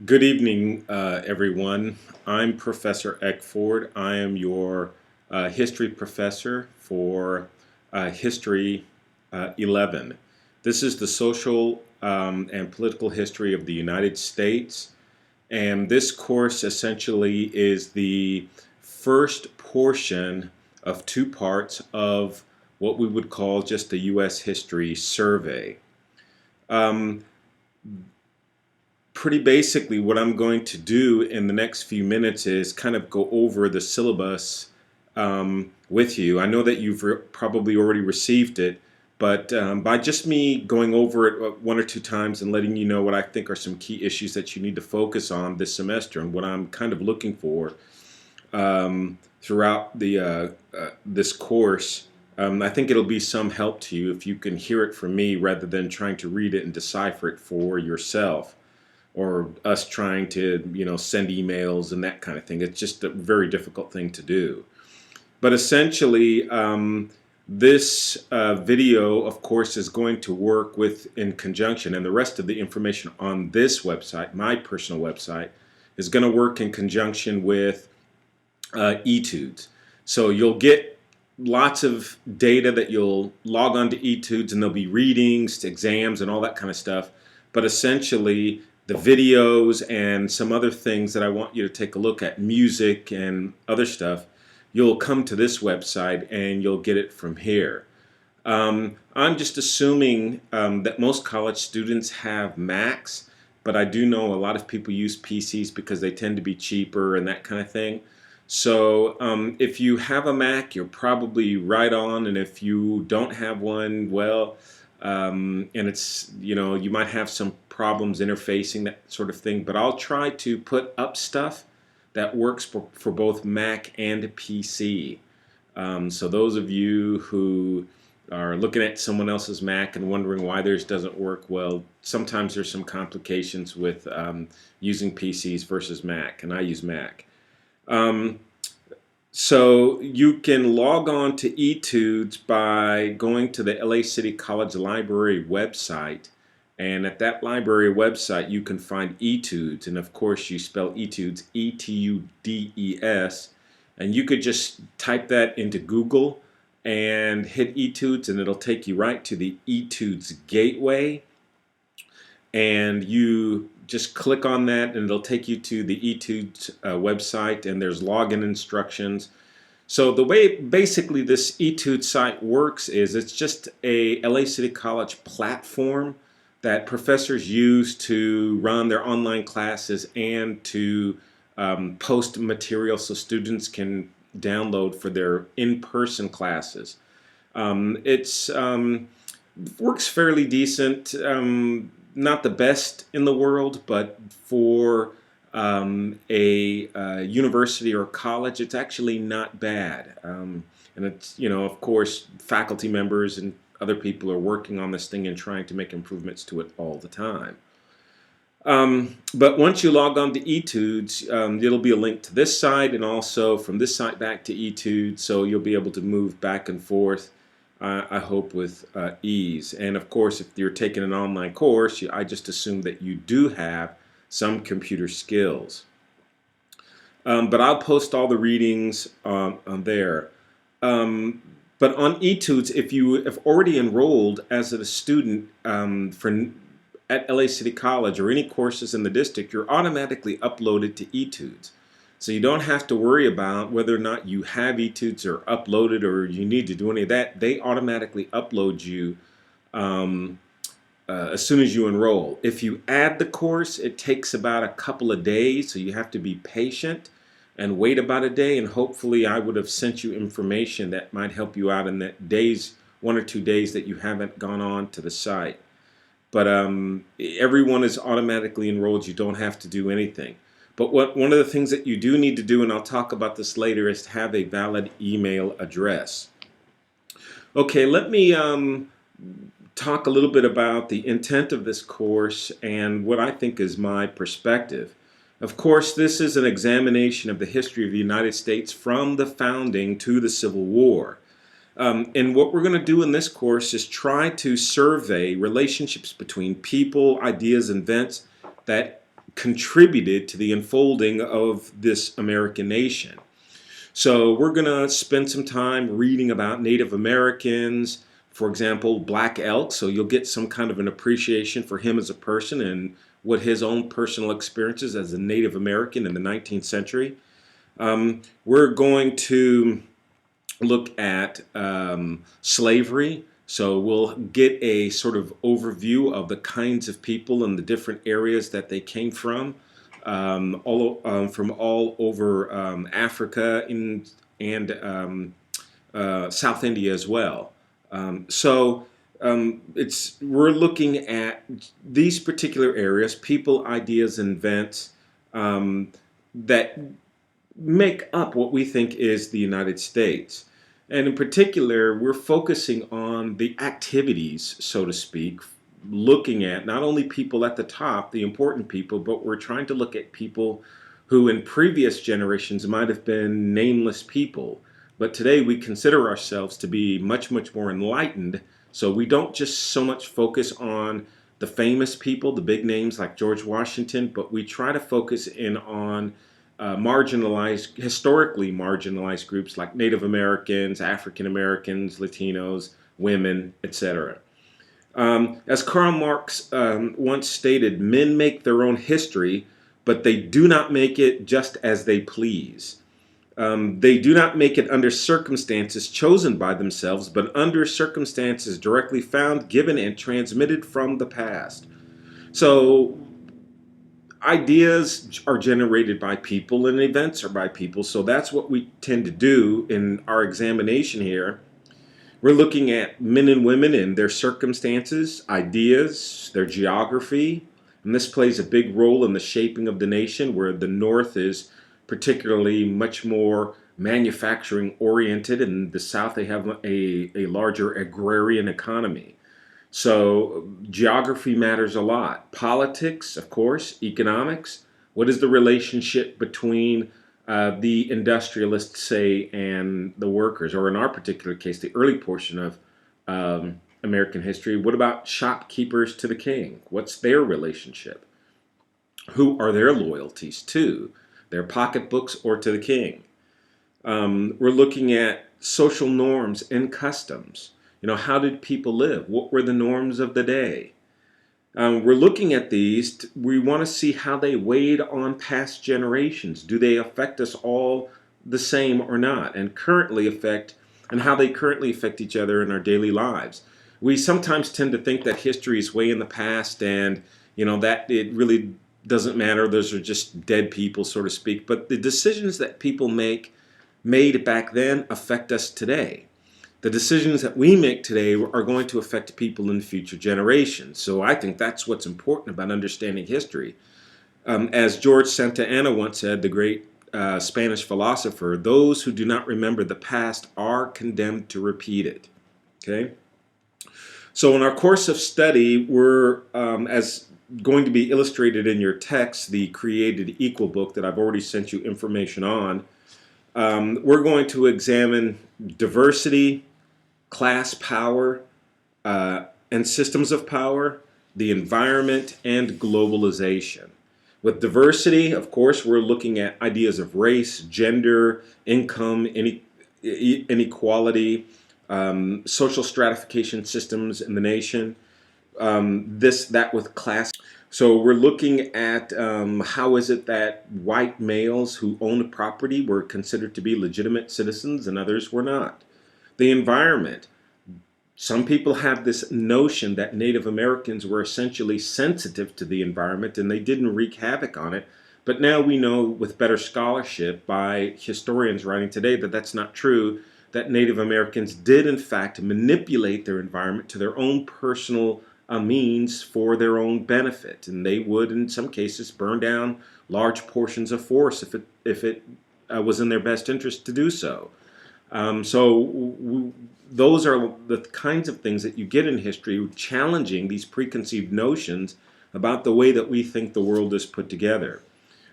Good evening, everyone. I'm Professor Eckford. I am your history professor for History 11. This is the social and political history of the United States. And this course essentially is the first portion of two parts of what we would call just the U.S. history survey. Um, Pretty basically what I'm going to do in the next few minutes is kind of go over the syllabus with you. I know that you've probably already received it, but by just me going over it one or two times and letting you know what I think are some key issues that you need to focus on this semester and what I'm kind of looking for throughout this course, I think it'll be some help to you if you can hear it from me rather than trying to read it and decipher it for yourself or us trying to, send emails and that kind of thing. It's just a very difficult thing to do. But essentially, this video, of course, is going to work in conjunction, and the rest of the information on this website, my personal website, is going to work in conjunction with etudes. So you'll get lots of data that you'll log on to etudes, and there'll be readings, exams, and all that kind of stuff. But essentially, the videos and some other things that I want you to take a look at, music and other stuff, you'll come to this website and you'll get it from here. I'm just assuming that most college students have Macs, but I do know a lot of people use PCs because they tend to be cheaper and that kind of thing. So if you have a Mac, you're probably right on, and if you don't have one, well, and it's, you might have some problems interfacing, that sort of thing, but I'll try to put up stuff that works for both Mac and PC. So those of you who are looking at someone else's Mac and wondering why theirs doesn't work, well, sometimes there's some complications with using PCs versus Mac, and I use Mac. So you can log on to etudes by going to the LA City College Library website, and at that library website you can find etudes, and of course you spell etudes E-T-U-D-E-S, and you could just type that into Google and hit etudes, and it'll take you right to the etudes gateway, and you just click on that and it'll take you to the etudes website, and there's login instructions. So the way basically this etude site works is it's just a LA City College platform that professors use to run their online classes and to post material so students can download for their in-person classes. It's works fairly decent. Not the best in the world, but for a university or college, it's actually not bad. And it's, of course, faculty members and other people are working on this thing and trying to make improvements to it all the time. But once you log on to etudes, it'll be a link to this site and also from this site back to etudes, so you'll be able to move back and forth, I hope, with ease. And of course, if you're taking an online course, I just assume that you do have some computer skills. But I'll post all the readings on there. But on etudes, if you have already enrolled as a student at LA City College or any courses in the district, you're automatically uploaded to etudes. So you don't have to worry about whether or not you have etudes or uploaded or you need to do any of that. They automatically upload you as soon as you enroll. If you add the course, it takes about a couple of days, so you have to be patient and wait about a day, and hopefully I would have sent you information that might help you out in that days, 1 or 2 days that you haven't gone on to the site. But everyone is automatically enrolled. You don't have to do anything. But one of the things that you do need to do, and I'll talk about this later, is to have a valid email address. Okay, let me talk a little bit about the intent of this course and what I think is my perspective. Of course, this is an examination of the history of the United States from the founding to the Civil War. And what we're going to do in this course is try to survey relationships between people, ideas, and events that contributed to the unfolding of this American nation. So we're going to spend some time reading about Native Americans, for example, Black Elk, so you'll get some kind of an appreciation for him as a person and what his own personal experiences as a Native American in the 19th century. We're going to look at slavery. So we'll get a sort of overview of the kinds of people and the different areas that they came from all over Africa and South India as well. We're looking at these particular areas, people, ideas, and events that make up what we think is the United States. And in particular, we're focusing on the activities, so to speak, looking at not only people at the top, the important people, but we're trying to look at people who in previous generations might have been nameless people. But today we consider ourselves to be much, much more enlightened. So we don't just so much focus on the famous people, the big names like George Washington, but we try to focus in on historically marginalized groups like Native Americans, African Americans, Latinos, women, etc. As Karl Marx once stated, men make their own history, but they do not make it just as they please. They do not make it under circumstances chosen by themselves, but under circumstances directly found, given, and transmitted from the past. So ideas are generated by people and events are by people. So that's what we tend to do in our examination here. We're looking at men and women and their circumstances, ideas, their geography. And this plays a big role in the shaping of the nation, where the North is particularly much more manufacturing oriented, and the South, they have a larger agrarian economy. So geography matters a lot. Politics, of course, economics. What is the relationship between the industrialists, say, and the workers, or in our particular case, the early portion of American history? What about shopkeepers to the king? What's their relationship? Who are their loyalties to? Their pocketbooks or to the king? We're looking at social norms and customs. How did people live? What were the norms of the day? We're looking at these. We want to see how they weighed on past generations. Do they affect us all the same or not? And how they currently affect each other in our daily lives. We sometimes tend to think that history is way in the past, and that it really doesn't matter. Those are just dead people, so to speak. But the decisions that people made back then affect us today. The decisions that we make today are going to affect people in future generations. So I think that's what's important about understanding history. As George Santa Anna once said, the great Spanish philosopher, those who do not remember the past are condemned to repeat it. Okay? So in our course of study, we're, as going to be illustrated in your text, the Created Equal book that I've already sent you information on, we're going to examine diversity, class power, and systems of power, the environment, and globalization. With diversity, of course, we're looking at ideas of race, gender, income, inequality, social stratification systems in the nation, that with class. So we're looking at how is it that white males who owned property were considered to be legitimate citizens and others were not. The environment. Some people have this notion that Native Americans were essentially sensitive to the environment and they didn't wreak havoc on it. But now we know with better scholarship by historians writing today that that's not true, that Native Americans did in fact manipulate their environment to their own personal means for their own benefit. And they would, in some cases, burn down large portions of forest if it was in their best interest to do so. Those are the kinds of things that you get in history, challenging these preconceived notions about the way that we think the world is put together.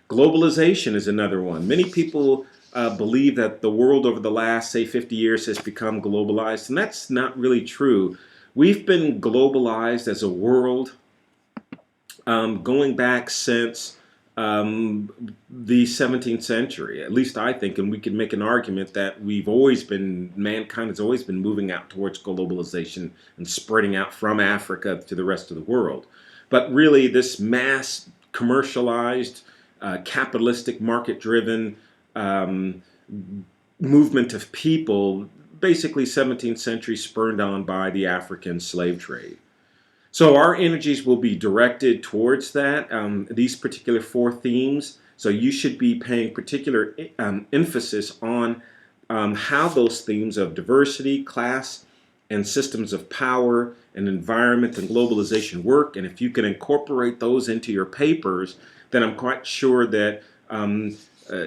Globalization is another one. Many people believe that the world over the last, say, 50 years has become globalized, and that's not really true. We've been globalized as a world going back since the 17th century. At least I think, and we can make an argument that mankind has always been moving out towards globalization and spreading out from Africa to the rest of the world. But really, this mass commercialized, capitalistic, market-driven um, movement of people, basically 17th century spurned on by the African slave trade. So our energies will be directed towards that, these particular four themes. So you should be paying particular emphasis on how those themes of diversity, class, and systems of power and environment and globalization work. And if you can incorporate those into your papers, then I'm quite sure that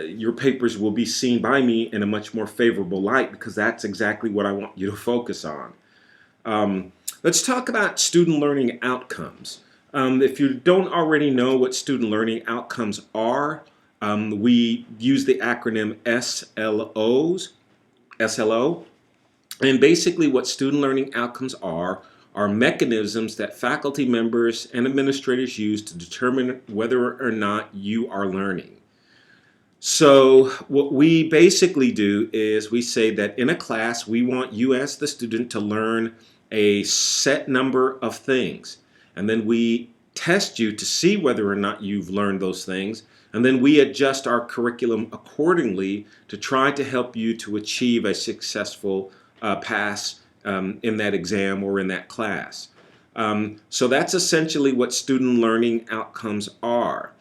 your papers will be seen by me in a much more favorable light, because that's exactly what I want you to focus on. Let's talk about student learning outcomes. If you don't already know what student learning outcomes are, we use the acronym SLO. And basically what student learning outcomes are mechanisms that faculty members and administrators use to determine whether or not you are learning. So what we basically do is we say that in a class, we want you as the student to learn a set number of things. And then we test you to see whether or not you've learned those things. And then we adjust our curriculum accordingly to try to help you to achieve a successful pass in that exam or in that class. So that's essentially what student learning outcomes are.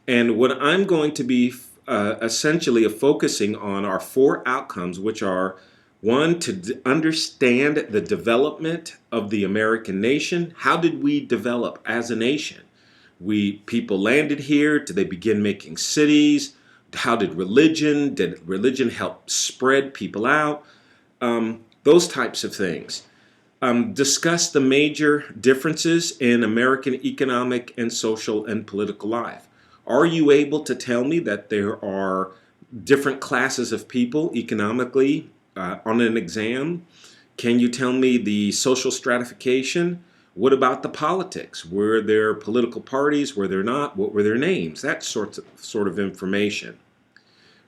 And what I'm going to be essentially focusing on are four outcomes, which are: one, to understand the development of the American nation. How did we develop as a nation? People landed here. Did they begin making cities? How did religion help spread people out? Those types of things. Discuss the major differences in American economic and social and political life. Are you able to tell me that there are different classes of people economically on an exam? Can you tell me the social stratification? What about the politics? Were there political parties? Were there not? What were their names? That sort of information.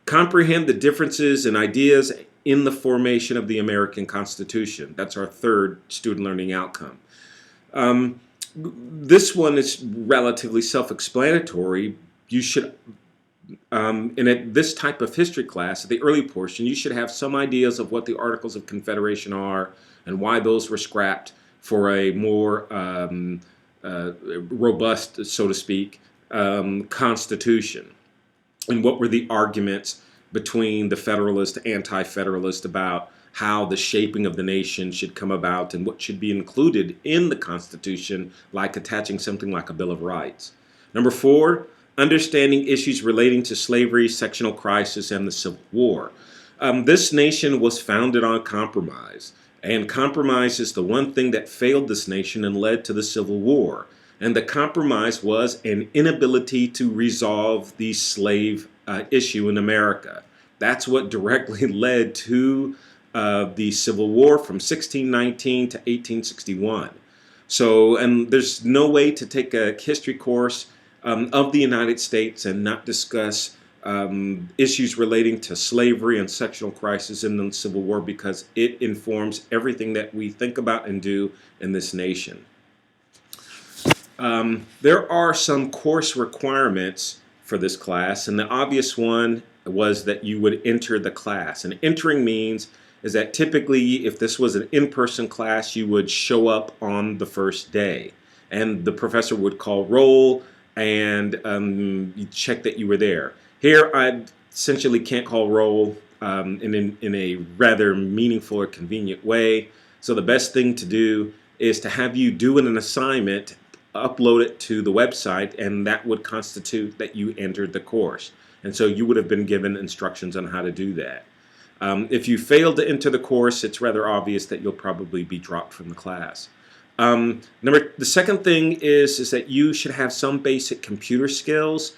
Comprehend the differences in ideas in the formation of the American Constitution. That's our third student learning outcome. This one is relatively self-explanatory. You should, in this type of history class, the early portion, you should have some ideas of what the Articles of Confederation are and why those were scrapped for a more robust, so to speak, Constitution. And what were the arguments between the Federalist and Anti-Federalist about how the shaping of the nation should come about and what should be included in the Constitution, like attaching something like a Bill of Rights. Number four, understanding issues relating to slavery, sectional crisis, and the Civil War. This nation was founded on compromise, and compromise is the one thing that failed this nation and led to the Civil War. And the compromise was an inability to resolve the slave issue in America. That's what directly led to the Civil War from 1619 to 1861. So, and there's no way to take a history course of the United States and not discuss issues relating to slavery and sectional crisis in the Civil War, because it informs everything that we think about and do in this nation. There are some course requirements for this class, and the obvious one was that you would enter the class. And entering means is that typically, if this was an in-person class, you would show up on the first day, and the professor would call roll, and you check that you were there. Here, I essentially can't call roll in a rather meaningful or convenient way. So the best thing to do is to have you do an assignment, upload it to the website, and that would constitute that you entered the course. And so you would have been given instructions on how to do that. If you fail to enter the course, it's rather obvious that you'll probably be dropped from the class. The second thing is that you should have some basic computer skills.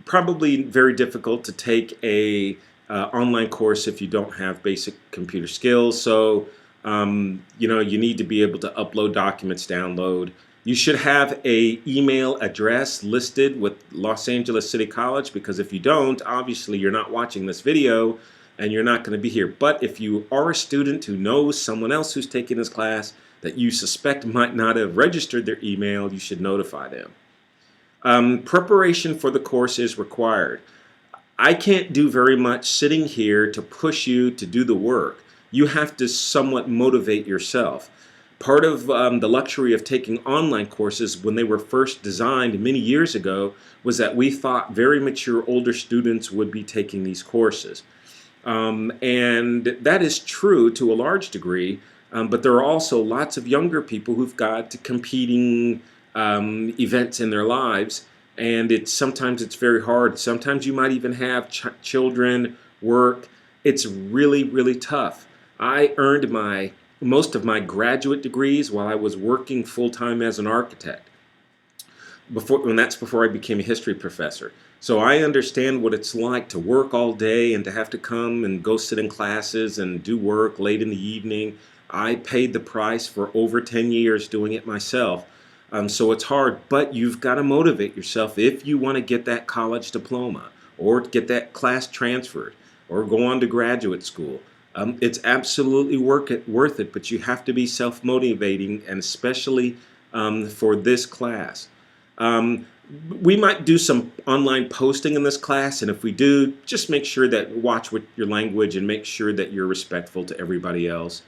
Probably very difficult to take a online course if you don't have basic computer skills. So you need to be able to upload documents, download. You should have a email address listed with Los Angeles City College, because if you don't, obviously you're not watching this video and you're not going to be here. But if you are a student who knows someone else who's taking this class that you suspect might not have registered their email, you should notify them. Preparation for the course is required. I can't do very much sitting here to push you to do the work. You have to somewhat motivate yourself. Part of the luxury of taking online courses when they were first designed many years ago was that we thought very mature older students would be taking these courses. And that is true to a large degree, but there are also lots of younger people who've got competing events in their lives, and sometimes it's very hard. Sometimes you might even have children, work. It's really, really tough. I earned most of my graduate degrees while I was working full-time as an architect. That's before I became a history professor. So I understand what it's like to work all day and to have to come and go sit in classes and do work late in the evening. I paid the price for over 10 years doing it myself. So it's hard, but you've got to motivate yourself if you want to get that college diploma or get that class transferred or go on to graduate school. It's absolutely worth it, but you have to be self-motivating, and especially for this class. We might do some online posting in this class, and if we do, just make sure that watch with your language and make sure that you're respectful to everybody else.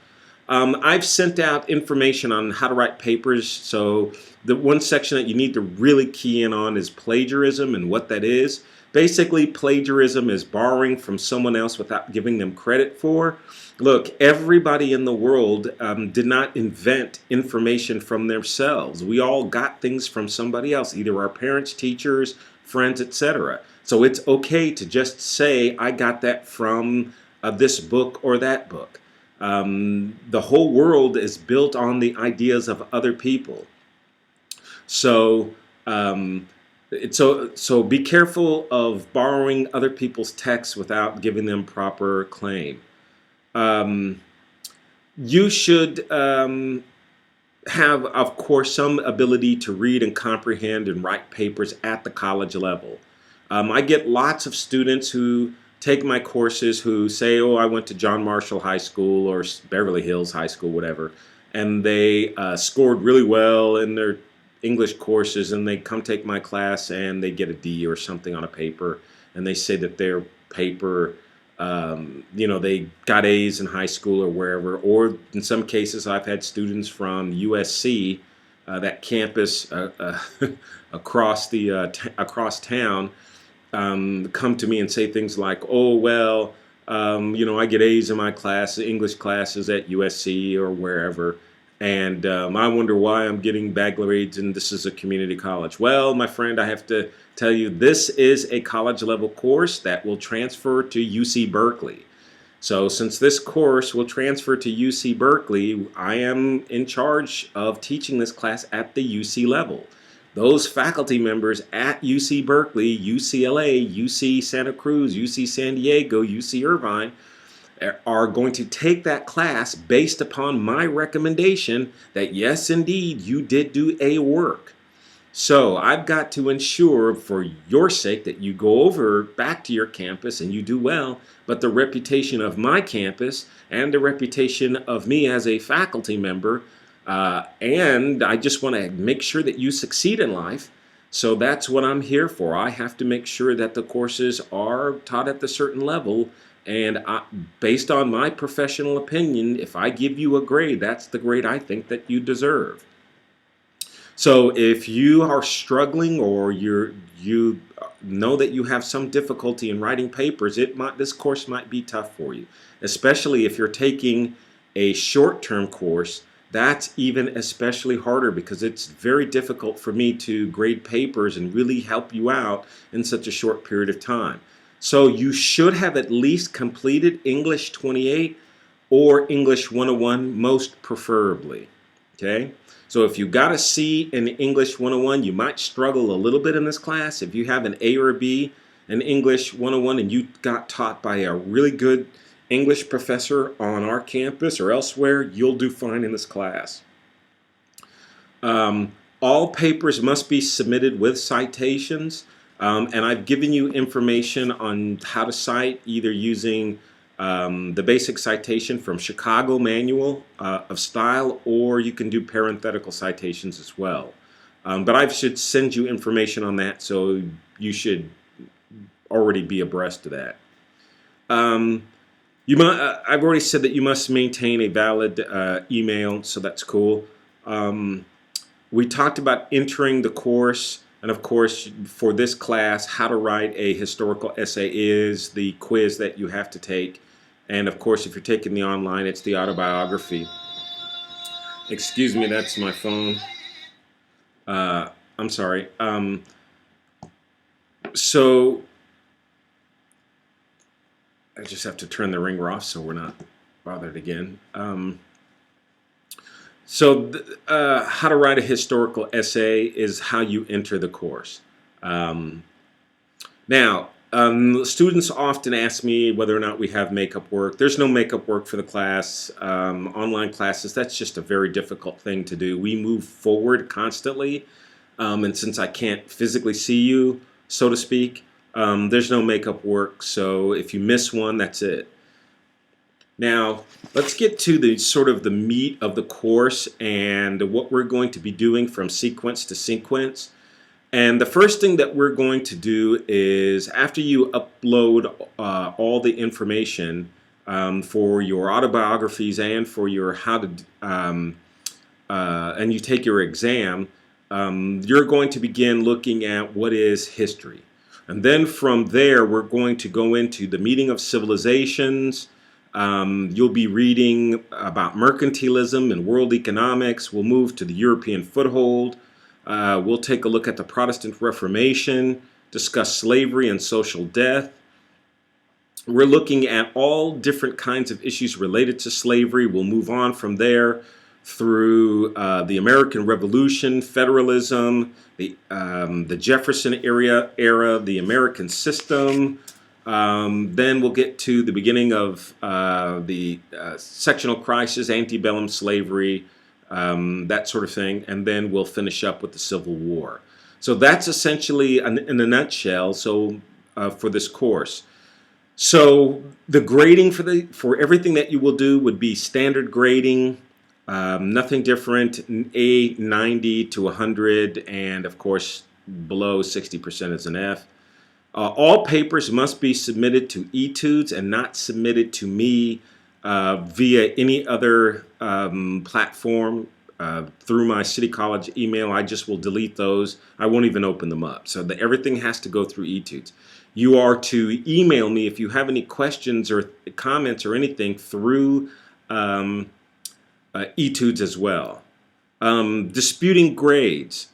I've sent out information on how to write papers, so the one section that you need to really key in on is plagiarism and what that is. Basically, plagiarism is borrowing from someone else without giving them credit for. Look, everybody in the world did not invent information from themselves. We all got things from somebody else, either our parents, teachers, friends, etc. So it's okay to just say, I got that from this book or that book. The whole world is built on the ideas of other people. So so be careful of borrowing other people's texts without giving them proper claim. You should have, of course, some ability to read and comprehend and write papers at the college level. I get lots of students who take my courses who say, oh, I went to John Marshall High School or Beverly Hills High School, whatever, and they scored really well in their English courses, and they come take my class and they get a D or something on a paper, and they say that their paper, they got A's in high school or wherever. Or in some cases, I've had students from USC, that campus across town, come to me and say things like, oh, well, I get A's in my English classes at USC or wherever, and I wonder why I'm getting bad grades and this is a community college. Well, my friend, I have to tell you, this is a college level course that will transfer to UC Berkeley. So since this course will transfer to UC Berkeley, I am in charge of teaching this class at the UC level. Those faculty members at UC Berkeley, UCLA, UC Santa Cruz, UC San Diego, UC Irvine are going to take that class based upon my recommendation that yes, indeed, you did do A work. So I've got to ensure for your sake that you go over back to your campus and you do well, but the reputation of my campus and the reputation of me as a faculty member, and I just want to make sure that you succeed in life. So that's what I'm here for. I have to make sure that the courses are taught at a certain level, and based on my professional opinion, if I give you a grade, that's the grade I think that you deserve. So if you are struggling or you know that you have some difficulty in writing papers, this course might be tough for you, especially if you're taking a short-term course. That's even especially harder because it's very difficult for me to grade papers and really help you out in such a short period of time. So you should have at least completed English 28 or English 101, most preferably. Okay? So if you got a C in English 101, you might struggle a little bit in this class. If you have an A or a B in English 101 and you got taught by a really good English professor on our campus or elsewhere, you'll do fine in this class. All papers must be submitted with citations, and I've given you information on how to cite, either using the basic citation from Chicago Manual of Style, or you can do parenthetical citations as well. But I should send you information on that, so you should already be abreast of that. I've already said that you must maintain a valid email, so that's cool. We talked about entering the course, and of course, for this class, how to write a historical essay is the quiz that you have to take. And of course, if you're taking the online, it's the autobiography. Excuse me, that's my phone. I'm sorry. So I just have to turn the ringer off so we're not bothered again. How to write a historical essay is how you enter the course. Students often ask me whether or not we have makeup work. There's no makeup work for the class. Online classes, that's just a very difficult thing to do. We move forward constantly, and since I can't physically see you, so to speak, there's no makeup work, so if you miss one, that's it. Now, let's get to the sort of the meat of the course and what we're going to be doing from sequence to sequence. And the first thing that we're going to do is, after you upload all the information for your autobiographies and for your and you take your exam, you're going to begin looking at what is history. And then from there, we're going to go into the meeting of civilizations. You'll be reading about mercantilism and world economics. We'll move to the European foothold. We'll take a look at the Protestant Reformation, discuss slavery and social death. We're looking at all different kinds of issues related to slavery. We'll move on from there through the American Revolution, federalism, the Jefferson era, the American system. Then we'll get to the beginning of the sectional crisis, antebellum slavery, that sort of thing, and then we'll finish up with the Civil War. So that's essentially, in a nutshell, for this course. So the grading for everything that you will do would be standard grading, nothing different, A 90 to 100, and of course below 60% is an F. All papers must be submitted to Etudes and not submitted to me via any other platform through my City College email. I just will delete those. I won't even open them up. So everything has to go through Etudes. You are to email me if you have any questions or comments or anything through Etudes as well. Disputing grades.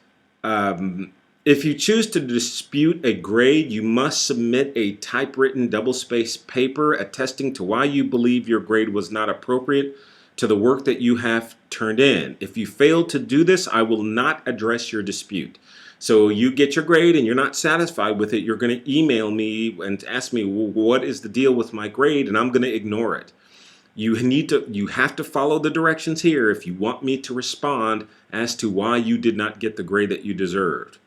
If you choose to dispute a grade, you must submit a typewritten double-spaced paper attesting to why you believe your grade was not appropriate to the work that you have turned in. If you fail to do this, I will not address your dispute. So you get your grade and you're not satisfied with it, you're going to email me and ask me, well, what is the deal with my grade? And I'm going to ignore it. You have to follow the directions here if you want me to respond as to why you did not get the grade that you deserved.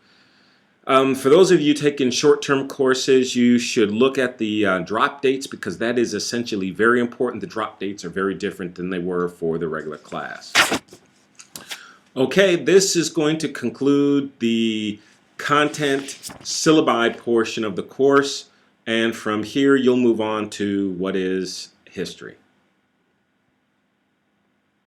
For those of you taking short-term courses, you should look at the drop dates, because that is essentially very important. The drop dates are very different than they were for the regular class. Okay, this is going to conclude the content syllabi portion of the course, and from here you'll move on to what is history.